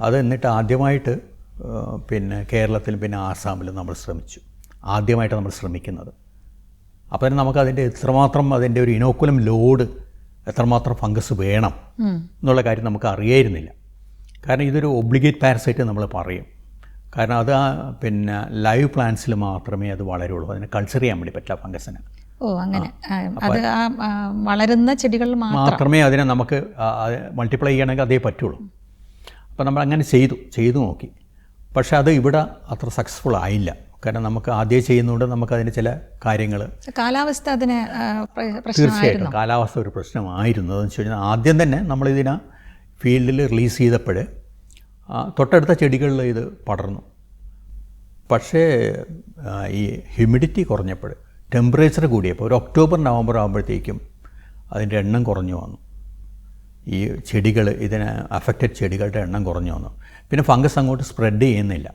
അത് എന്നിട്ട് ആദ്യമായിട്ട് പിന്നെ കേരളത്തിലും പിന്നെ ആസാമിലും നമ്മൾ ആദ്യമായിട്ട് നമ്മൾ ശ്രമിക്കുന്നത്. അപ്പോൾ തന്നെ നമുക്ക് എത്രമാത്രം അതിൻ്റെ ഒരു ഇനോക്കുലം ലോഡ്, എത്രമാത്രം ഫംഗസ് വേണം എന്നുള്ള കാര്യം നമുക്ക് അറിയായിരുന്നില്ല. കാരണം ഇതൊരു ഒബ്ലിഗേറ്റ് പാരസൈറ്റ് നമ്മൾ പറയും. കാരണം അത് പിന്നെ ലൈവ് പ്ലാന്റ്സിൽ മാത്രമേ അത് വളരുള്ളൂ. അതിനെ കൾച്ചർ ചെയ്യാൻ വേണ്ടി പറ്റില്ല ഫംഗസിന്. അങ്ങനെ അത് വളരുന്ന ചെടികളിൽ മാത്രമേ അതിനെ നമുക്ക് മൾട്ടിപ്ലൈ ചെയ്യണമെങ്കിൽ അതേ പറ്റുള്ളൂ. അപ്പോൾ നമ്മൾ അങ്ങനെ ചെയ്തു നോക്കി. പക്ഷേ അത് ഇവിടെ അത്ര സക്സസ്ഫുൾ ആയില്ല. കാരണം നമുക്ക് ആദ്യം ചെയ്യുന്നതുകൊണ്ട് നമുക്കതിന് ചില കാര്യങ്ങൾ, കാലാവസ്ഥ അതിന് തീർച്ചയായിട്ടും കാലാവസ്ഥ ഒരു പ്രശ്നമായിരുന്നു. അതെന്ന് വെച്ച് കഴിഞ്ഞാൽ ആദ്യം തന്നെ നമ്മളിതിനെ ഫീൽഡിൽ റിലീസ് ചെയ്തപ്പോൾ തൊട്ടടുത്ത ചെടികളിൽ ഇത് പടർന്നു. പക്ഷേ ഈ ഹ്യൂമിഡിറ്റി കുറഞ്ഞപ്പോൾ, ടെമ്പറേച്ചർ കൂടിയപ്പോൾ, ഒരു ഒക്ടോബർ നവംബർ ആകുമ്പോഴത്തേക്കും അതിൻ്റെ എണ്ണം കുറഞ്ഞു വന്നു. ഈ ചെടികൾ, ഇതിന് അഫക്റ്റഡ് ചെടികളുടെ എണ്ണം കുറഞ്ഞു വന്നു. പിന്നെ ഫംഗസ് അങ്ങോട്ട് സ്പ്രെഡ് ചെയ്യുന്നില്ല.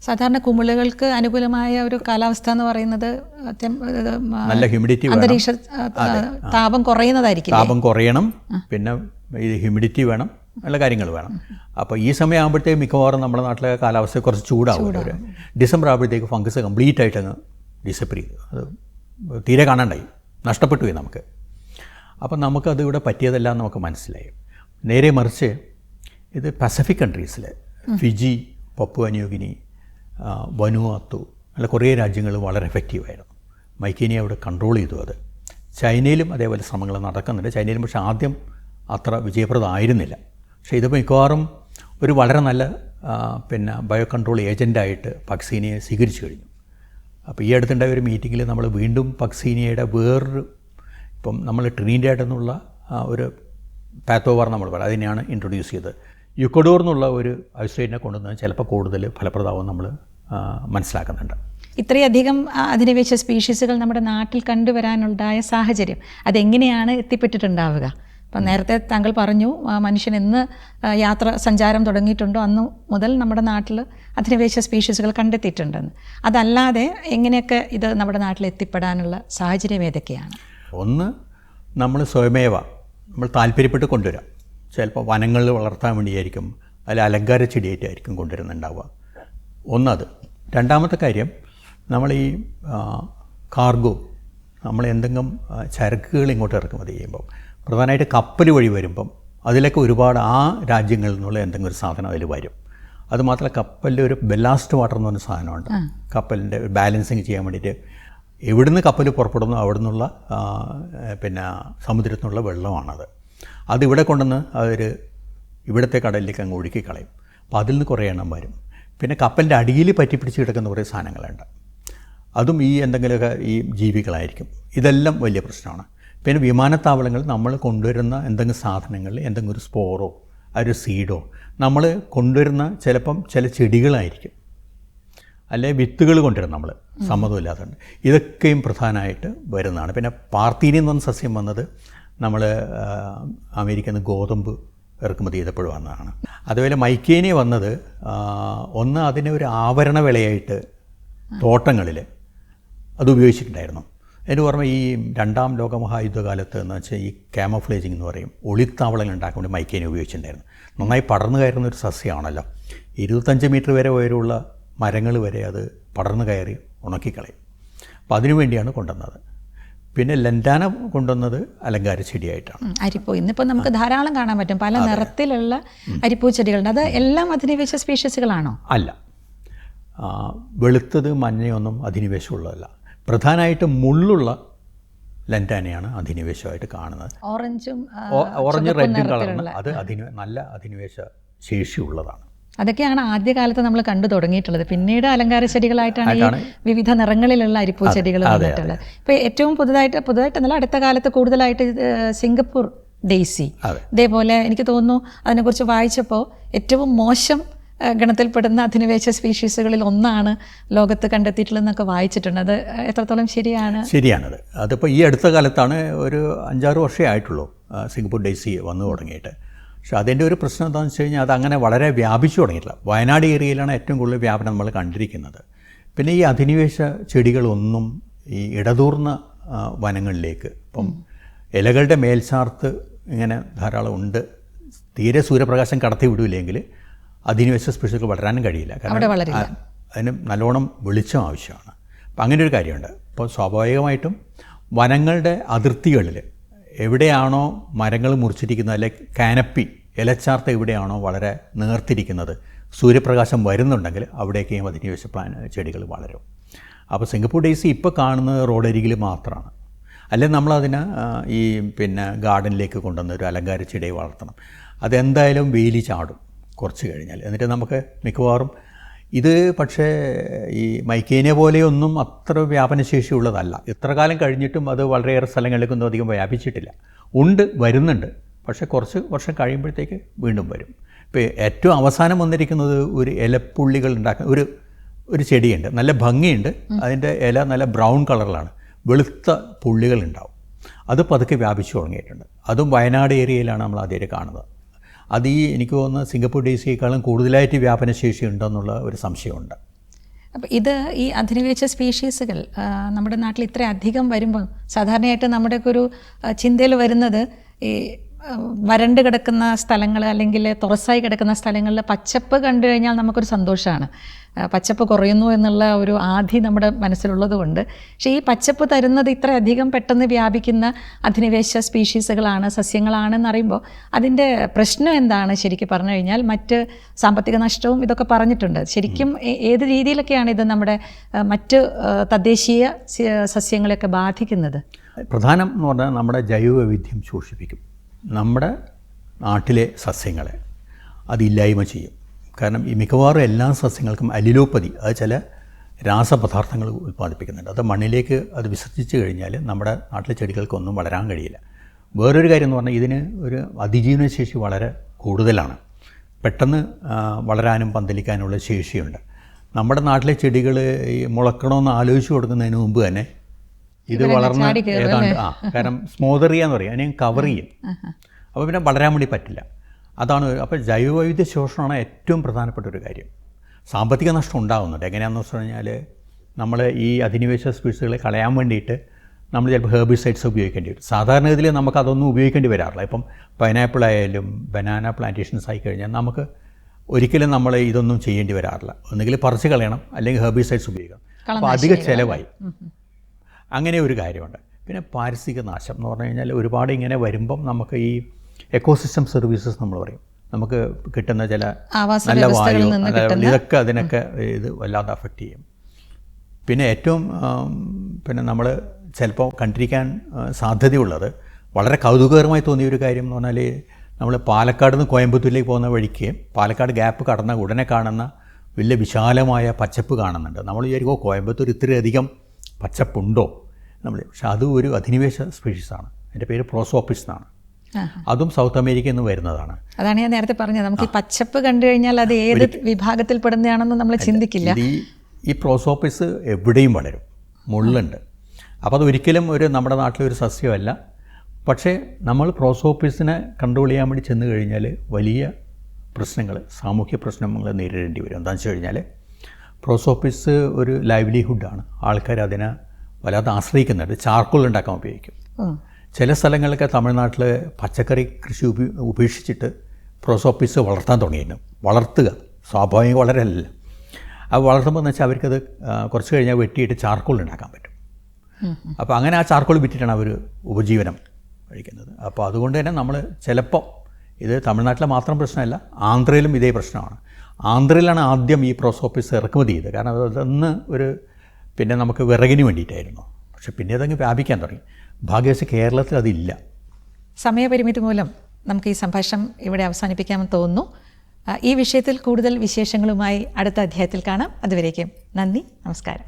സാധാരണ കുമിളുകൾക്ക് അനുകൂലമായ ഒരു കാലാവസ്ഥ എന്ന് പറയുന്നത് നല്ല ഹ്യൂമിഡിറ്റി, അന്തരീക്ഷ താപം കുറയുന്നതായിരിക്കും. താപം കുറയണം, പിന്നെ ഇത് ഹ്യൂമിഡിറ്റി വേണം, നല്ല കാര്യങ്ങൾ വേണം. അപ്പോൾ ഈ സമയം ആകുമ്പോഴത്തേക്ക് മിക്കവാറും നമ്മുടെ നാട്ടിലെ കാലാവസ്ഥ കുറച്ച് ചൂടാവും. ഒരു ഡിസംബർ ആകുമ്പോഴത്തേക്ക് ഫംഗസ് കംപ്ലീറ്റ് ആയിട്ട് അങ്ങ് ഡിസപ്പർ ചെയ്തു. അത് തീരെ കാണാണ്ടായി, നഷ്ടപ്പെട്ടു പോയി നമുക്ക്. അപ്പം നമുക്കത് ഇവിടെ പറ്റിയതല്ല എന്ന് നമുക്ക് മനസ്സിലായി. നേരെ മറിച്ച് ഇത് പസഫിക് കൺട്രീസിൽ ഫിജി, പപ്പുവ ന്യൂഗിനി, വനുവാത്തു, അല്ല കുറേ രാജ്യങ്ങൾ വളരെ എഫക്റ്റീവായിരുന്നു. മൈക്കേനിയ അവിടെ കൺട്രോൾ ചെയ്തു. അത് ചൈനയിലും അതേപോലെ ശ്രമങ്ങൾ നടക്കുന്നുണ്ട്. ചൈനയിലും പക്ഷേ ആദ്യം അത്ര വിജയപ്രദമായിരുന്നില്ല. പക്ഷേ ഇത് മിക്കവാറും ഒരു വളരെ നല്ല പിന്നെ ബയോ കൺട്രോൾ ഏജൻ്റായിട്ട് പക്സീനിയെ സ്വീകരിച്ചു കഴിഞ്ഞു. അപ്പോൾ ഈ അടുത്തുണ്ടായ ഒരു മീറ്റിങ്ങിൽ നമ്മൾ വീണ്ടും പക്സീനിയയുടെ വേറൊരു, ഇപ്പം നമ്മൾ ട്രിനിഡാഡ് എന്നുള്ള ഒരു പാത്തോവാർ നമ്മൾ പറയും, അതിനെയാണ് ഇൻട്രൊഡ്യൂസ് ചെയ്തത്. യുക്കഡോർ എന്നുള്ള ഒരു ഐസോലേറ്റിനെ കൊണ്ടുവന്ന് ചിലപ്പോൾ കൂടുതൽ ഫലപ്രദമാവും നമ്മൾ മനസ്സിലാക്കുന്നുണ്ട്. ഇത്രയധികം അധിനിവേശ സ്പീഷീസുകൾ നമ്മുടെ നാട്ടിൽ കണ്ടുവരാനുണ്ടായ സാഹചര്യം അതെങ്ങനെയാണ് എത്തിപ്പെട്ടിട്ടുണ്ടാവുക? അപ്പം നേരത്തെ താങ്കൾ പറഞ്ഞു മനുഷ്യൻ എന്ന് സഞ്ചാരം തുടങ്ങിയിട്ടുണ്ടോ അന്ന് മുതൽ നമ്മുടെ നാട്ടിൽ അധിനിവേശ സ്പീഷീസുകൾ കണ്ടെത്തിയിട്ടുണ്ടെന്ന്. അതല്ലാതെ എങ്ങനെയൊക്കെ ഇത് നമ്മുടെ നാട്ടിൽ എത്തിപ്പെടാനുള്ള സാഹചര്യം ഏതൊക്കെയാണ്? ഒന്ന്, നമ്മൾ സ്വയമേവ നമ്മൾ താല്പര്യപ്പെട്ട് കൊണ്ടുവരാം. ചിലപ്പോൾ വനങ്ങളിൽ വളർത്താൻ വേണ്ടിയായിരിക്കും, അതിൽ അലങ്കാര ചെടിയായിട്ടായിരിക്കും കൊണ്ടുവരുന്നുണ്ടാവുക. ഒന്നത്. രണ്ടാമത്തെ കാര്യം, നമ്മൾ ഈ കാർഗോ, നമ്മൾ എന്തെങ്കിലും ചരക്കുകൾ ഇങ്ങോട്ട് ഇറക്കുമതി ചെയ്യുമ്പം, പ്രധാനമായിട്ട് കപ്പൽ വഴി വരുമ്പം അതിലൊക്കെ ഒരുപാട് ആ രാജ്യങ്ങളിൽ നിന്നുള്ള എന്തെങ്കിലും ഒരു സാധനം അതിൽ വരും. അതുമാത്രമല്ല, കപ്പലിൽ ഒരു ബെല്ലാസ്റ്റ് വാട്ടർ എന്ന് പറഞ്ഞ സാധനമുണ്ട്. കപ്പലിൻ്റെ ബാലൻസിങ് ചെയ്യാൻ വേണ്ടിയിട്ട് എവിടുന്ന് കപ്പൽ പുറപ്പെടുന്നു അവിടെ നിന്നുള്ള പിന്നെ സമുദ്രത്തിൽ നിന്നുള്ള വെള്ളമാണത്. അതിവിടെ കൊണ്ടുവന്ന് അതൊരു ഇവിടുത്തെ കടലിലേക്ക് അങ്ങ് ഒഴുക്കി കളയും. അപ്പോൾ അതിൽ നിന്ന് കുറേ എണ്ണം വരും. പിന്നെ കപ്പലിൻ്റെ അടിയിൽ പറ്റിപ്പിടിച്ച് കിടക്കുന്ന കുറേ സാധനങ്ങളുണ്ട്. അതും ഈ എന്തെങ്കിലുമൊക്കെ ഈ ജീവികളായിരിക്കും. ഇതെല്ലാം വലിയ പ്രശ്നമാണ്. പിന്നെ വിമാനത്താവളങ്ങൾ നമ്മൾ കൊണ്ടുവരുന്ന എന്തെങ്കിലും സാധനങ്ങൾ, എന്തെങ്കിലും ഒരു സ്പോറോ ഒരു സീഡോ നമ്മൾ കൊണ്ടുവരുന്ന ചിലപ്പം ചില ചെടികളായിരിക്കും, അല്ലെ വിത്തുകൾ കൊണ്ടുവരും നമ്മൾ സമ്മതമില്ലാത്തതുണ്ട്. ഇതൊക്കെയും പ്രധാനമായിട്ട് വരുന്നതാണ്. പിന്നെ പാർത്തീനി എന്ന് പറഞ്ഞ സസ്യം വന്നത് നമ്മൾ അമേരിക്കയിൽ നിന്ന് ഗോതമ്പ് ഇറക്കുമതി ചെയ്തപ്പോൾ വന്നതാണ്. അതുപോലെ മൈക്കേനിയ വന്നത് ഒന്ന് അതിനെ ഒരു ആവരണ വിളയായിട്ട് തോട്ടങ്ങളിൽ അത് ഉപയോഗിച്ചിട്ടുണ്ടായിരുന്നു. അതിന് പുറമെ ഈ രണ്ടാം ലോകമഹായുദ്ധകാലത്ത് എന്ന് വെച്ചാൽ ഈ ക്യാമഫ്ലേജിങ് എന്ന് പറയും, ഒളിത്താവളങ്ങൾ ഉണ്ടാക്കാൻ വേണ്ടി മൈക്കേനിയ ഉപയോഗിച്ചിട്ടുണ്ടായിരുന്നു. നന്നായി പടർന്നു കയറുന്ന ഒരു സസ്യമാണല്ലോ. 25 മീറ്റർ വരെ ഉയരമുള്ള മരങ്ങൾ വരെ അത് പടർന്നു കയറി ഉണക്കിക്കളയും. അപ്പോൾ അതിനു വേണ്ടിയാണ് കൊണ്ടുവന്നത്. പിന്നെ ലൻഡാന കൊണ്ടുവന്നത് അലങ്കാര ചെടിയായിട്ടാണ്. അരിപ്പൂ ഇന്നിപ്പോൾ നമുക്ക് ധാരാളം കാണാൻ പറ്റും, പല നിറത്തിലുള്ള അരിപ്പൂ ചെടികളുണ്ട്. അത് എല്ലാം അധിനിവേശ സ്പീഷീസുകളാണോ? അല്ല, വെളുത്തത് മഞ്ഞയൊന്നും അധിനിവേശമുള്ളതല്ല. പ്രധാനമായിട്ടും മുള്ളുള്ള ലൻഡാനയാണ് അധിനിവേശമായിട്ട് കാണുന്നത്. ഓറഞ്ച് റെഡും കളറുന്ന അത് നല്ല അധിനിവേശ ശേഷിയുള്ളതാണ്. അതൊക്കെയാണ് ആദ്യകാലത്ത് നമ്മൾ കണ്ടു തുടങ്ങിയിട്ടുള്ളത്. പിന്നീട് അലങ്കാര ചെടികളായിട്ടാണ് ഈ വിവിധ നിറങ്ങളിലുള്ള അരിപ്പൂ ചെടികൾ വന്നിട്ടുള്ളത്. ഇപ്പോൾ ഏറ്റവും പുതുതായിട്ടെന്നല്ല, അടുത്ത കാലത്ത് കൂടുതലായിട്ട് സിംഗപ്പൂർ ഡെയ്സി, ഇതേപോലെ എനിക്ക് തോന്നുന്നു അതിനെക്കുറിച്ച് വായിച്ചപ്പോൾ ഏറ്റവും മോശം ഗണത്തിൽപ്പെടുന്ന അധിനിവേശ സ്പീഷീസുകളിൽ ഒന്നാണ് ലോകത്ത് കണ്ടെത്തിയിട്ടുള്ളതെന്നൊക്കെ വായിച്ചിട്ടുണ്ട്. അത് എത്രത്തോളം ശരിയാണ്? ശരിയാണത്. അതിപ്പോൾ ഈ അടുത്ത കാലത്താണ്, ഒരു 5-6 വർഷമേ ആയിട്ടുള്ളൂ സിംഗപ്പൂർ ഡെയ്സി വന്നു തുടങ്ങിയിട്ട്. പക്ഷേ അതിൻ്റെ ഒരു പ്രശ്നം എന്താണെന്ന് വെച്ച് കഴിഞ്ഞാൽ അതങ്ങനെ വളരെ വ്യാപിച്ചു തുടങ്ങിയിട്ടില്ല. വയനാട് ഏരിയയിലാണ് ഏറ്റവും കൂടുതൽ വ്യാപനം നമ്മൾ കണ്ടിരിക്കുന്നത്. പിന്നെ ഈ അധിനിവേശ ചെടികളൊന്നും ഈ ഇടതൂർന്ന വനങ്ങളിലേക്ക്, ഇപ്പം ഇലകളുടെ മേൽചാർത്ത് ഇങ്ങനെ ധാരാളം ഉണ്ട്, തീരെ സൂര്യപ്രകാശം കടത്തി വിടില്ലെങ്കിൽ അധിനിവേശ സ്പീഷീസുകൾ വളരാനും കഴിയില്ല. കാരണം അതിന് നല്ലോണം വെളിച്ചം ആവശ്യമാണ്. അപ്പം അങ്ങനെ ഒരു കാര്യമുണ്ട്. അപ്പോൾ സ്വാഭാവികമായിട്ടും വനങ്ങളുടെ അതിർത്തികളിൽ എവിടെയാണോ മരങ്ങൾ മുറിച്ചിരിക്കുന്നത്, അല്ലെങ്കിൽ കാനപ്പി ഇലച്ചാർത്ത എവിടെയാണോ വളരെ നേർത്തിരിക്കുന്നത്, സൂര്യപ്രകാശം വരുന്നുണ്ടെങ്കിൽ അവിടേക്ക് അധിനിവേശ ചെടികൾ വളരും. അപ്പോൾ സിംഗപ്പൂർ ഡെയ്സി ഇപ്പോൾ കാണുന്നത് റോഡരികിൽ മാത്രമാണ്. അല്ലെങ്കിൽ നമ്മളതിനെ ഈ പിന്നെ ഗാർഡനിലേക്ക് കൊണ്ടുവന്ന് ഒരു അലങ്കാര ചെടിയെ വളർത്തണം. അതെന്തായാലും വേലി ചാടും കുറച്ച് കഴിഞ്ഞാൽ. എന്നിട്ട് നമുക്ക് മിക്കവാറും ഇത് പക്ഷേ ഈ മൈക്കേനിയ പോലെയൊന്നും അത്ര വ്യാപനശേഷിയുള്ളതല്ല. ഇത്ര കാലം കഴിഞ്ഞിട്ടും അത് വളരെയേറെ സ്ഥലങ്ങളിലേക്കൊന്നും അധികം വ്യാപിച്ചിട്ടില്ല. വരുന്നുണ്ട്, പക്ഷേ കുറച്ച് വർഷം കഴിയുമ്പോഴത്തേക്ക് വീണ്ടും വരും. ഇപ്പോൾ ഏറ്റവും അവസാനം വന്നിരിക്കുന്നത് ഒരു ഇലപ്പുള്ളികൾ ഉണ്ടാക്കുന്ന ഒരു ചെടിയുണ്ട്, നല്ല ഭംഗിയുണ്ട്. അതിൻ്റെ ഇല നല്ല ബ്രൗൺ കളറിലാണ്, വെളുത്ത പുള്ളികൾ ഉണ്ടാവും. അത് പതുക്കെ വ്യാപിച്ചു തുടങ്ങിയിട്ടുണ്ട്. അതും വയനാട് ഏരിയയിലാണ് നമ്മൾ ആദ്യമായിട്ട് കാണുന്നത്. അത് എനിക്ക് തോന്നുന്നത് സിംഗപ്പൂർ ഡേയ്സിയേക്കാളും കൂടുതലായിട്ട് വ്യാപനശേഷി ഉണ്ടെന്നുള്ള ഒരു സംശയമുണ്ട്. അപ്പോൾ ഇത് ഈ അധിനിവേശ സ്പീഷീസുകൾ നമ്മുടെ നാട്ടിൽ ഇത്ര അധികം വരുമ്പോൾ സാധാരണയായിട്ട് നമ്മുടെയൊക്കെ ഒരു ചിന്തയിൽ വരുന്നത് ഈ വരണ്ട് കിടക്കുന്ന സ്ഥലങ്ങൾ അല്ലെങ്കിൽ തുറസായി കിടക്കുന്ന സ്ഥലങ്ങളിൽ പച്ചപ്പ് കണ്ടു കഴിഞ്ഞാൽ നമുക്കൊരു സന്തോഷമാണ്. പച്ചപ്പ് കുറയുന്നു എന്നുള്ള ഒരു ആധി നമ്മുടെ മനസ്സിലുള്ളത് കൊണ്ട്. പക്ഷേ ഈ പച്ചപ്പ് തരുന്നത് ഇത്രയധികം പെട്ടെന്ന് വ്യാപിക്കുന്ന അധിനിവേശ സ്പീഷീസുകളാണ്, സസ്യങ്ങളാണെന്ന് അറിയുമ്പോൾ അതിൻ്റെ പ്രശ്നം എന്താണ് ശരിക്കും പറഞ്ഞു കഴിഞ്ഞാൽ? മറ്റ് സാമ്പത്തിക നഷ്ടവും ഇതൊക്കെ പറഞ്ഞിട്ടുണ്ട്. ശരിക്കും ഏത് രീതിയിലൊക്കെയാണ് ഇത് നമ്മുടെ മറ്റ് തദ്ദേശീയ സസ്യങ്ങളെയൊക്കെ ബാധിക്കുന്നത്? പ്രധാനം എന്ന് പറഞ്ഞാൽ നമ്മുടെ ജൈവവൈവിധ്യം സൂക്ഷിപ്പിക്കും. നമ്മുടെ നാട്ടിലെ സസ്യങ്ങളെ അതില്ലായ്മ ചെയ്യും. കാരണം ഈ മിക്കവാറും എല്ലാ സസ്യങ്ങൾക്കും അലിലോപ്പതി, അത് ചില രാസപദാർത്ഥങ്ങൾ ഉൽപ്പാദിപ്പിക്കുന്നുണ്ട്. അത് മണ്ണിലേക്ക് അത് വിസർജിച്ച് കഴിഞ്ഞാൽ നമ്മുടെ നാട്ടിലെ ചെടികൾക്കൊന്നും വളരാൻ കഴിയില്ല. വേറൊരു കാര്യം എന്ന് പറഞ്ഞാൽ ഇതിന് ഒരു അതിജീവനശേഷി വളരെ കൂടുതലാണ്. പെട്ടെന്ന് വളരാനും പന്തലിക്കാനുള്ള ശേഷിയുണ്ട്. നമ്മുടെ നാട്ടിലെ ചെടികൾ ഈ മുളക്കണമെന്ന് ആലോചിച്ച് കൊടുക്കുന്നതിന് മുമ്പ് തന്നെ ഇത് വളർന്ന് ഏതാണ്ട് കാരണം സ്മോദറിയ എന്ന് പറയും, അതിനെ കവർ ചെയ്യും. അപ്പോൾ പിന്നെ വളരാൻ വേണ്ടി പറ്റില്ല. അതാണ്. അപ്പോൾ ജൈവവൈവിധ്യ ശോഷണമാണ് ഏറ്റവും പ്രധാനപ്പെട്ട ഒരു കാര്യം. സാമ്പത്തിക നഷ്ടം ഉണ്ടാകുന്നുണ്ട്. എങ്ങനെയാണെന്ന് വെച്ച് കഴിഞ്ഞാൽ നമ്മൾ ഈ അധിനിവേശ സ്പീഷീസുകളെ കളയാൻ വേണ്ടിയിട്ട് നമ്മൾ ചിലപ്പോൾ ഹെർബിസൈഡ്സ് ഉപയോഗിക്കേണ്ടി വരും. സാധാരണഗതിയിൽ നമുക്കതൊന്നും ഉപയോഗിക്കേണ്ടി വരാറില്ല. ഇപ്പം പൈനാപ്പിൾ ആയാലും ബനാന പ്ലാന്റേഷൻസ് ആയി കഴിഞ്ഞാൽ നമുക്ക് ഒരിക്കലും നമ്മൾ ഇതൊന്നും ചെയ്യേണ്ടി വരാറില്ല. ഒന്നുകിൽ പറിച്ച് കളയണം, അല്ലെങ്കിൽ ഹെർബിസൈഡ്സ് ഉപയോഗിക്കണം. അപ്പോൾ അധിക ചിലവായി. അങ്ങനെ ഒരു കാര്യമുണ്ട്. പിന്നെ പാരിസ്ഥിതിക നാശം എന്ന് പറഞ്ഞു കഴിഞ്ഞാൽ ഒരുപാട് ഇങ്ങനെ വരുമ്പം നമുക്ക് ഈ എക്കോസിസ്റ്റം സർവീസസ് നമ്മൾ പറയും, നമുക്ക് കിട്ടുന്ന ചില നല്ല വായു ഇതൊക്കെ അതിനൊക്കെ ഇത് വല്ലാതെ അഫക്റ്റ് ചെയ്യും. പിന്നെ ഏറ്റവും പിന്നെ നമ്മൾ ചിലപ്പോൾ കണ്ടിരിക്കാൻ സാധ്യതയുള്ളത് വളരെ കൗതുകകരമായി തോന്നിയൊരു കാര്യം എന്ന് പറഞ്ഞാൽ നമ്മൾ പാലക്കാട് നിന്ന് കോയമ്പത്തൂരിലേക്ക് പോകുന്ന വഴിക്ക് പാലക്കാട് ഗ്യാപ്പ് കടന്ന ഉടനെ കാണുന്ന വലിയ വിശാലമായ പച്ചപ്പ് കാണുന്നുണ്ട്. നമ്മൾ വിചാരിക്കും കോയമ്പത്തൂർ ഇത്രയധികം പച്ചപ്പുണ്ടോ നമ്മൾ. പക്ഷെ അത് ഒരു അധിനിവേശ സ്പീഷീസാണ്. എൻ്റെ പേര് പ്രോസോപ്പിസ് എന്നാണ്. അതും സൗത്ത് അമേരിക്കയിൽ നിന്ന് വരുന്നതാണ്. അതാണ് ഞാൻ നേരത്തെ പറഞ്ഞത്, നമുക്ക് ഈ പച്ചപ്പ് കണ്ടു കഴിഞ്ഞാൽ അത് ഏത് വിഭാഗത്തിൽ പെടുന്നതാണെന്ന് നമ്മൾ ചിന്തിക്കില്ല. ഈ പ്രോസോപ്പിസ് എവിടെയും വളരും, മുള്ളുണ്ട്. അപ്പോൾ അതൊരിക്കലും നമ്മുടെ നാട്ടിലൊരു സസ്യമല്ല. പക്ഷേ നമ്മൾ പ്രോസോപ്പിസിനെ കൺട്രോൾ ചെയ്യാൻ വേണ്ടി ചെന്ന് കഴിഞ്ഞാൽ വലിയ പ്രശ്നങ്ങൾ, സാമൂഹ്യ പ്രശ്നങ്ങൾ നേരിടേണ്ടി വരും. എന്താണെന്ന് വെച്ച് കഴിഞ്ഞാൽ പ്രോസോപ്പിസ് ഒരു ലൈവ്ലിഹുഡാണ്. ആൾക്കാർ അതിനെ വല്ലാതെ ആശ്രയിക്കുന്നുണ്ട്. ചാർക്കോൾ ഉണ്ടാക്കാൻ ഉപയോഗിക്കും. ചില സ്ഥലങ്ങളിലൊക്കെ തമിഴ്നാട്ടിൽ പച്ചക്കറി കൃഷി ഉപേക്ഷിച്ചിട്ട് പ്രോസോപ്പിസ് വളർത്താൻ തുടങ്ങിയിരുന്നു. വളർത്തുക സ്വാഭാവിക വളരല്ല. അത് വളർത്തുമ്പോൾ എന്ന് വെച്ചാൽ അവർക്കത് കുറച്ച് കഴിഞ്ഞാൽ വെട്ടിയിട്ട് ചാർക്കോൾ ഉണ്ടാക്കാൻ പറ്റും. അപ്പോൾ അങ്ങനെ ആ ചാർക്കോൾ വിറ്റിട്ടാണ് അവർ ഉപജീവനം കഴിക്കുന്നത്. അപ്പോൾ അതുകൊണ്ട് തന്നെ നമ്മൾ ചിലപ്പോൾ ഇത് തമിഴ്നാട്ടിലെ മാത്രം പ്രശ്നമല്ല, ആന്ധ്രയിലും ഇതേ പ്രശ്നമാണ്. ആന്ധ്രയിലാണ് ആദ്യം ഈ പ്രോസോപ്പിസ് ഇറക്കുമതി ചെയ്തത്. കാരണം അതൊന്ന് പിന്നെ നമുക്ക് വിറകിന് വേണ്ടിയിട്ടായിരുന്നു. പക്ഷെ പിന്നെ അതങ്ങ് വ്യാപിക്കാൻ തുടങ്ങി. ഭാഗ്യവശാൽ കേരളത്തിൽ അതില്ല. സമയപരിമിതി മൂലം നമുക്ക് ഈ സംഭാഷണം ഇവിടെ അവസാനിപ്പിക്കാമെന്ന് തോന്നുന്നു. ഈ വിഷയത്തിൽ കൂടുതൽ വിശേഷങ്ങളുമായി അടുത്ത അധ്യായത്തിൽ കാണാം. അതുവരേക്കും നന്ദി, നമസ്കാരം.